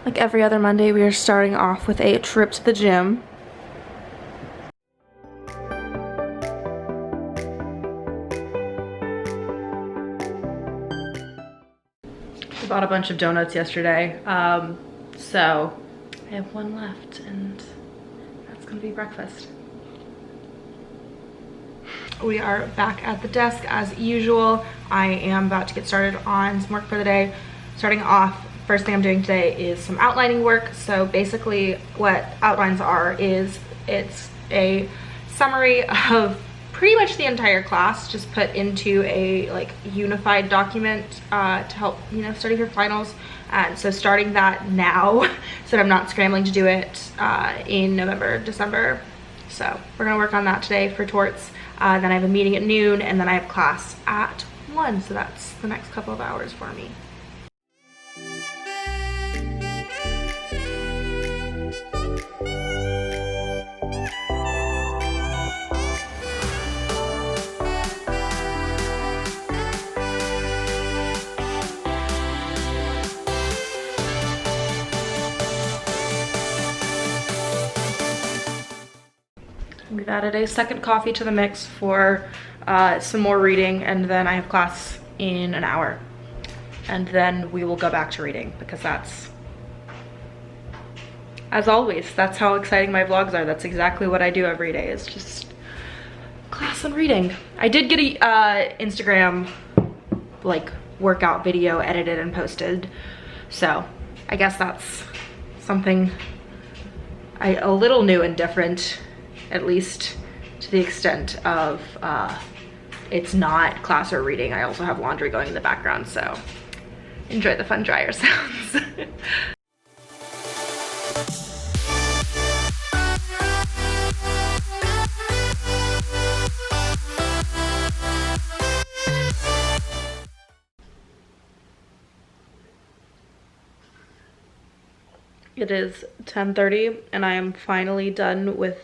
Like every other Monday, we are starting off with a trip to the gym. I bought a bunch of donuts yesterday, so I have one left and that's gonna be breakfast. We are back at the desk as usual. I am about to get started on some work for the day. Starting off, first thing I'm doing today is some outlining work. So basically what outlines are is it's a summary of pretty much the entire class just put into a like unified document to help, you know, study for finals. And so starting that now so that I'm not scrambling to do it in November, December. So we're gonna work on that today for torts. Then I have a meeting at noon and then I have class at 1. So that's the next couple of hours for me. We've added a second coffee to the mix for some more reading, and then I have class in an hour. And then we will go back to reading because that's, as always, that's how exciting my vlogs are. That's exactly what I do every day, is just class and reading. I did get a Instagram like workout video edited and posted. So I guess that's something a little new and different, at least to the extent of it's not class or reading. I also have laundry going in the background, so enjoy the fun dryer sounds. It is 10:30 and I am finally done with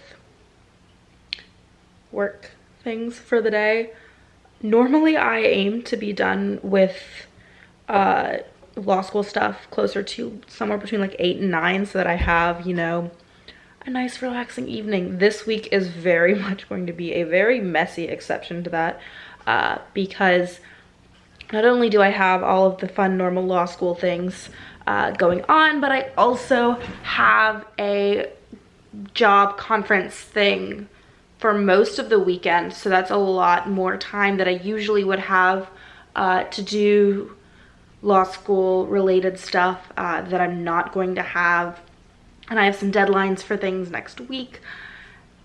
work things for the day. Normally I aim to be done with law school stuff closer to somewhere between like 8 and 9 so that I have, you know, a nice relaxing evening. This week is very much going to be a very messy exception to that because not only do I have all of the fun normal law school things going on, but I also have a job conference thing for most of the weekend. So that's a lot more time that I usually would have to do law school related stuff that I'm not going to have. And I have some deadlines for things next week.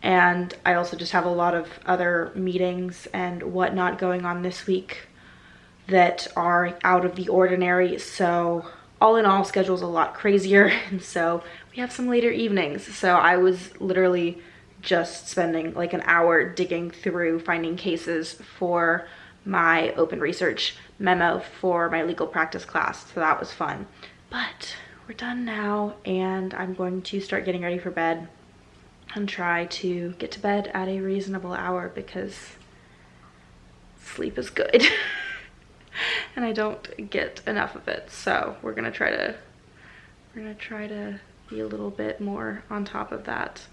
And I also just have a lot of other meetings and whatnot going on this week that are out of the ordinary. So all in all, schedule's a lot crazier. And so we have some later evenings. So I was literally just spending like an hour digging through finding cases for my open research memo for my legal practice class. So that was fun. But we're done now and I'm going to start getting ready for bed and try to get to bed at a reasonable hour because sleep is good. And I don't get enough of it. So we're gonna try to be a little bit more on top of that.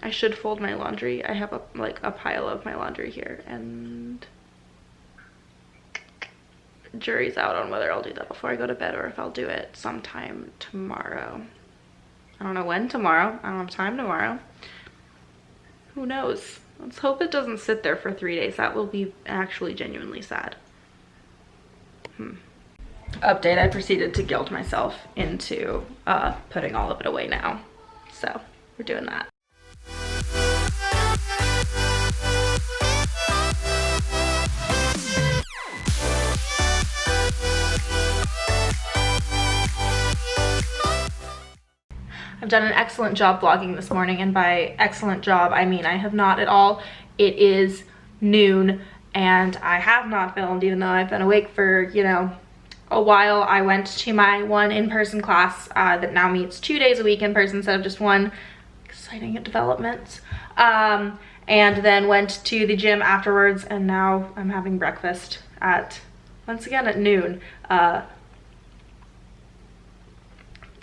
I should fold my laundry. I have a pile of my laundry here and jury's out on whether I'll do that before I go to bed or if I'll do it sometime tomorrow. I don't know when tomorrow. I don't have time tomorrow. Who knows? Let's hope it doesn't sit there for 3 days. That will be actually genuinely sad. Update, I proceeded to guilt myself into putting all of it away now. So we're doing that. I've done an excellent job vlogging this morning, and by excellent job I mean I have not at all. It is noon and I have not filmed even though I've been awake for, you know, a while. I went to my one in-person class that now meets 2 days a week in person instead of just one. Exciting developments. And then went to the gym afterwards, and now I'm having breakfast at, once again, at noon.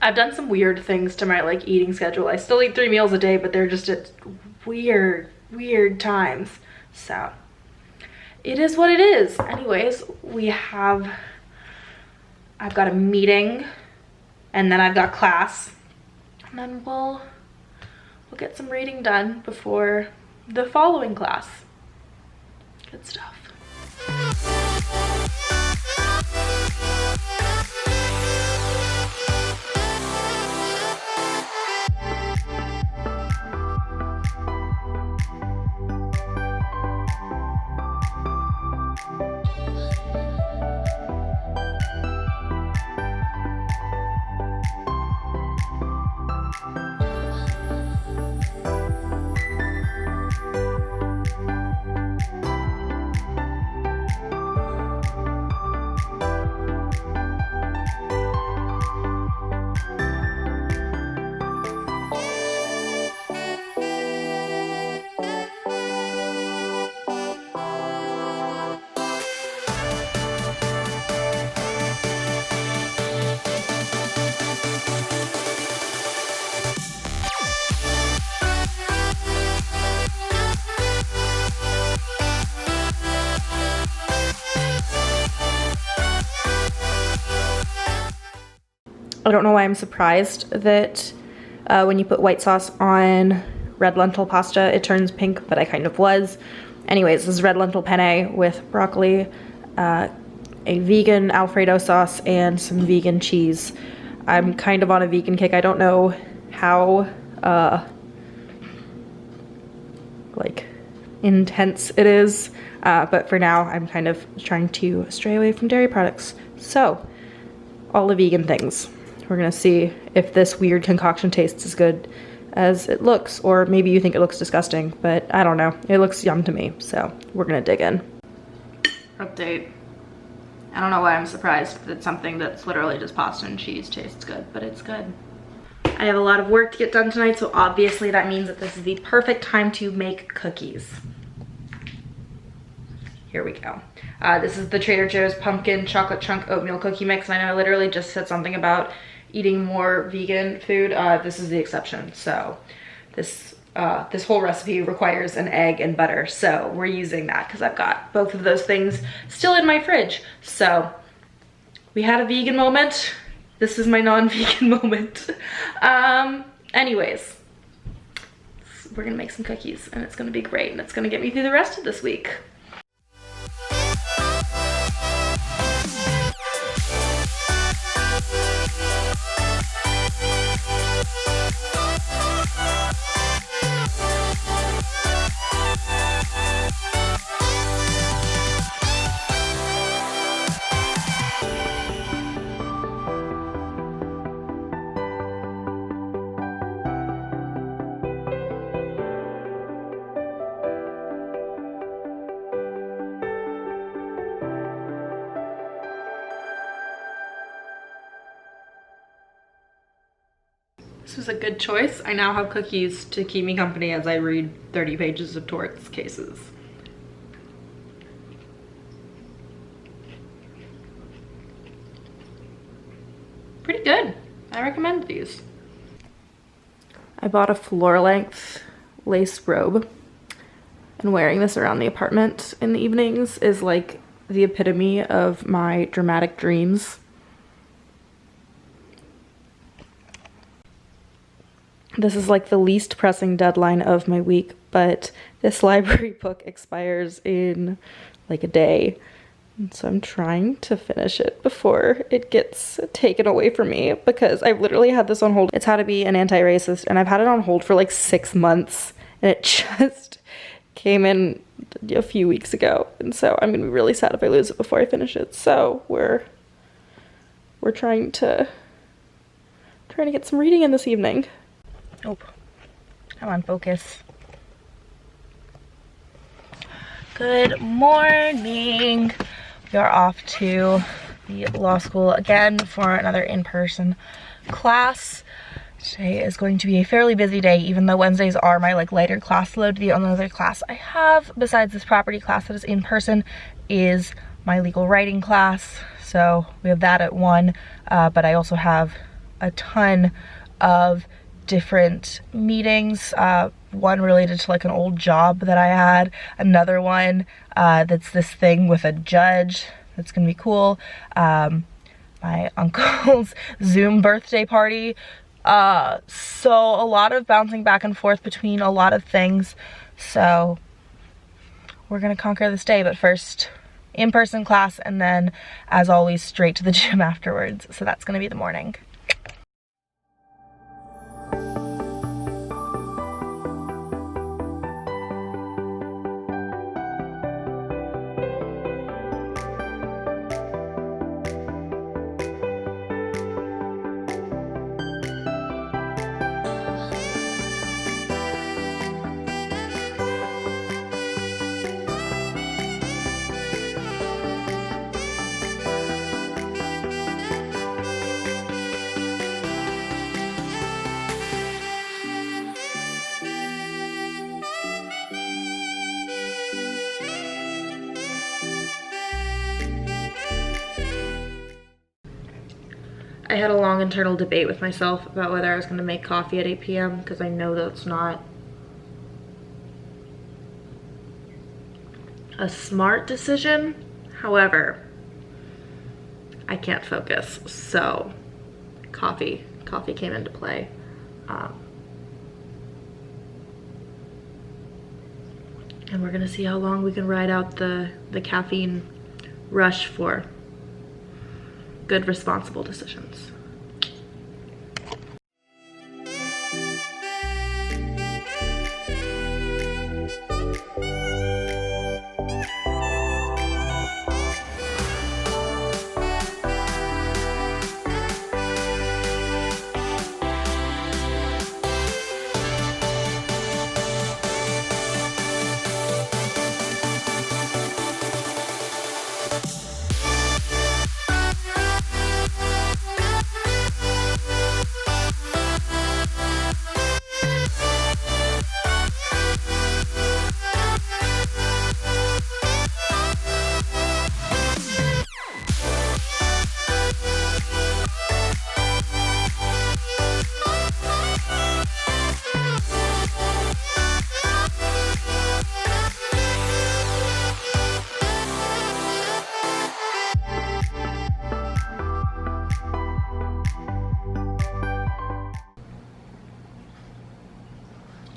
I've done some weird things to my like eating schedule. I still eat 3 meals a day, but they're just at weird times. So it is what it is. Anyways, I've got a meeting, and then I've got class, and then we'll get some reading done before the following class. Good stuff. I don't know why I'm surprised that when you put white sauce on red lentil pasta, it turns pink, but I kind of was. Anyways, this is red lentil penne with broccoli, a vegan Alfredo sauce, and some vegan cheese. I'm kind of on a vegan kick. I don't know how like intense it is, but for now I'm kind of trying to stray away from dairy products. So all the vegan things. We're gonna see if this weird concoction tastes as good as it looks, or maybe you think it looks disgusting, but I don't know. It looks yum to me, so we're gonna dig in. Update. I don't know why I'm surprised that something that's literally just pasta and cheese tastes good, but it's good. I have a lot of work to get done tonight, so obviously that means that this is the perfect time to make cookies. Here we go. This is the Trader Joe's pumpkin chocolate chunk oatmeal cookie mix. I know I literally just said something about eating more vegan food. This is the exception. So this whole recipe requires an egg and butter. So we're using that because I've got both of those things still in my fridge. So we had a vegan moment. This is my non-vegan moment. Anyways, we're gonna make some cookies, and it's gonna be great, and it's gonna get me through the rest of this week. This was a good choice. I now have cookies to keep me company as I read 30 pages of Torts cases. Pretty good. I recommend these. I bought a floor-length lace robe, and wearing this around the apartment in the evenings is like the epitome of my dramatic dreams. This is like the least pressing deadline of my week, but this library book expires in like a day. And so I'm trying to finish it before it gets taken away from me, because I've literally had this on hold. It's How to Be an Anti-Racist, and I've had it on hold for like 6 months, and it just came in a few weeks ago. And so I'm gonna be really sad if I lose it before I finish it. So we're trying to get some reading in this evening. Oh, come on, focus. Good morning. We are off to the law school again for another in-person class. Today is going to be a fairly busy day, even though Wednesdays are my like lighter class load. The only other class I have besides this property class that is in person is my legal writing class. So we have that at 1, but I also have a ton of different meetings, one related to like an old job that I had, another one that's this thing with a judge that's gonna be cool, my uncle's Zoom birthday party, so a lot of bouncing back and forth between a lot of things. So we're gonna conquer this day, but first in-person class, and then as always straight to the gym afterwards. So that's gonna be the morning. I had a long internal debate with myself about whether I was going to make coffee at 8 p.m. because I know that's not a smart decision. However, I can't focus, so coffee came into play. And we're gonna see how long we can ride out the caffeine rush for. Good, responsible decisions.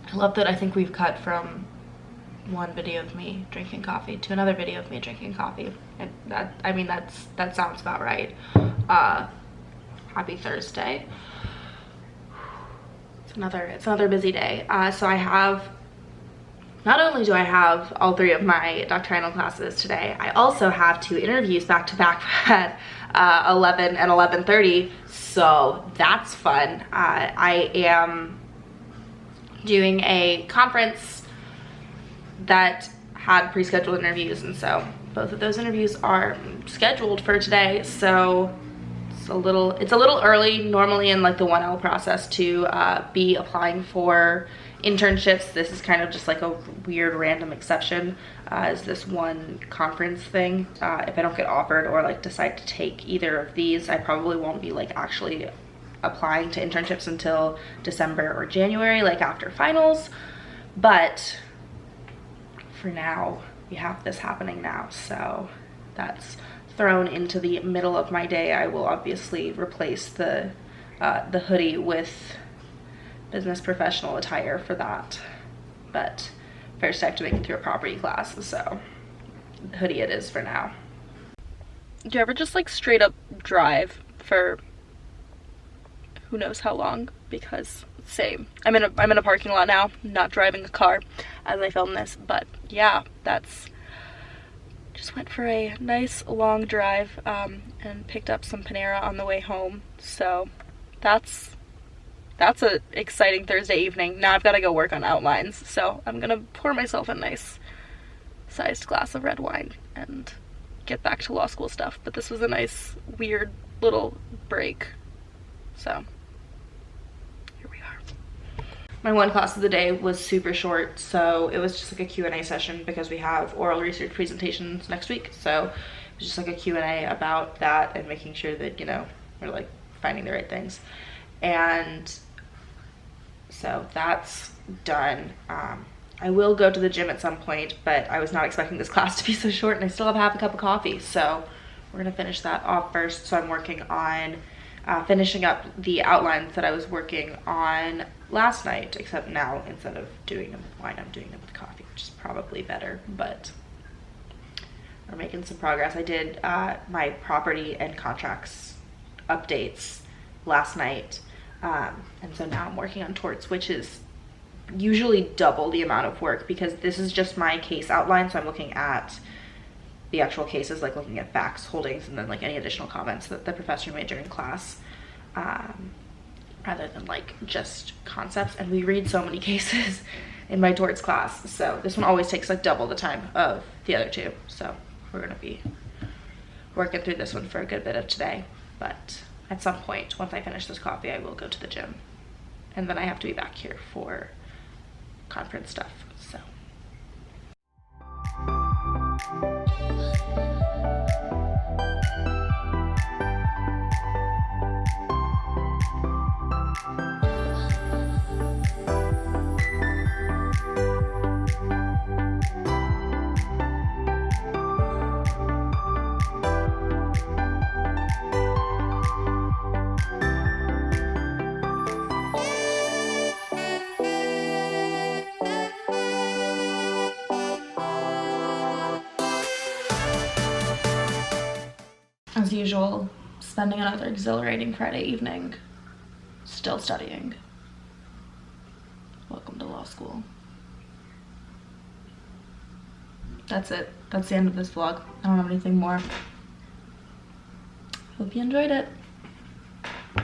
I love that I think we've cut from one video of me drinking coffee to another video of me drinking coffee. And that sounds about right. Happy Thursday. It's another busy day. So I have, not only do I have all 3 of my doctrinal classes today, I also have 2 interviews back to back at 11 and 11:30. So that's fun. I am doing a conference that had pre-scheduled interviews, and so both of those interviews are scheduled for today. So it's a little early normally in like the 1L process to be applying for internships. This is kind of just like a weird random exception, is this one conference thing. If I don't get offered or like decide to take either of these, I probably won't be like actually applying to internships until December or January, like after finals. But for now, we have this happening now, so that's thrown into the middle of my day. I will obviously replace the hoodie with business professional attire for that, but first I have to make it through a property class, so hoodie it is for now. Do you ever just like straight up drive for who knows how long? Because same, I'm in a parking lot now, not driving a car as I film this, but yeah, just went for a nice long drive and picked up some Panera on the way home. So that's a exciting Thursday evening. Now I've got to go work on outlines, so I'm gonna pour myself a nice sized glass of red wine and get back to law school stuff. But this was a nice weird little break, so here My one class of the day was super short, so it was just like a Q&A session because we have oral research presentations next week. So it was just like a Q&A about that and making sure that, you know, we're like finding the right things. And so that's done. I will go to the gym at some point, but I was not expecting this class to be so short, and I still have half a cup of coffee. So we're gonna finish that off first. So I'm working on finishing up the outlines that I was working on last night, except now instead of doing them with wine, I'm doing them with coffee, which is probably better, but we're making some progress. I did my property and contracts updates last night, and so now I'm working on torts, which is usually double the amount of work because this is just my case outline. So I'm looking at the actual cases, like looking at facts, holdings, and then like any additional comments that the professor made during class, rather than like just concepts. And we read so many cases in my torts class, so this one always takes like double the time of the other two. So we're gonna be working through this one for a good bit of today, but at some point, once I finish this coffee, I will go to the gym, and then I have to be back here for conference stuff, so. As usual, spending another exhilarating Friday evening, still studying. Welcome to law school. That's it. That's the end of this vlog. I don't have anything more. Hope you enjoyed it.